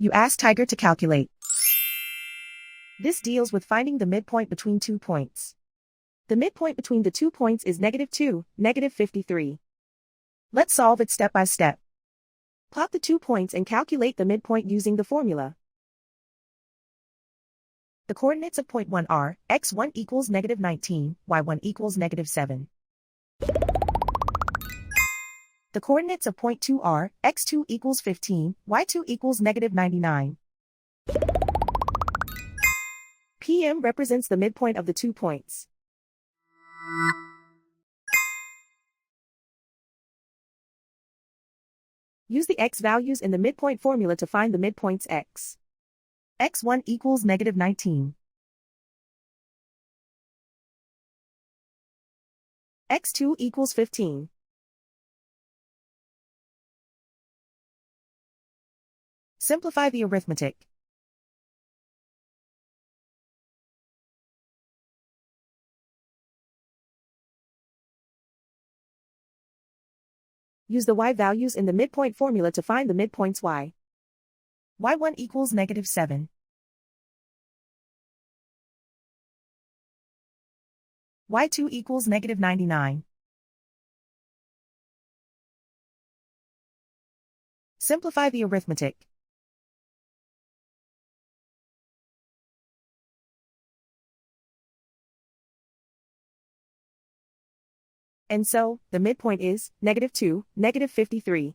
You ask Tiger to calculate. This deals with finding the midpoint between 2 points. The midpoint between the 2 points is -2, -53. Let's solve it step by step. Plot the 2 points and calculate the midpoint using the formula. The coordinates of point 1 are, x1 equals -19, y1 equals -7. The coordinates of point 2 are, x2 equals 15, y2 equals -99. PM represents the midpoint of the 2 points. Use the x values in the midpoint formula to find the midpoints x. x1 equals -19. x2 equals 15. Simplify the arithmetic. Use the y values in the midpoint formula to find the midpoints y. y1 equals -7. y2 equals -99. Simplify the arithmetic. And so, the midpoint is -2, -53.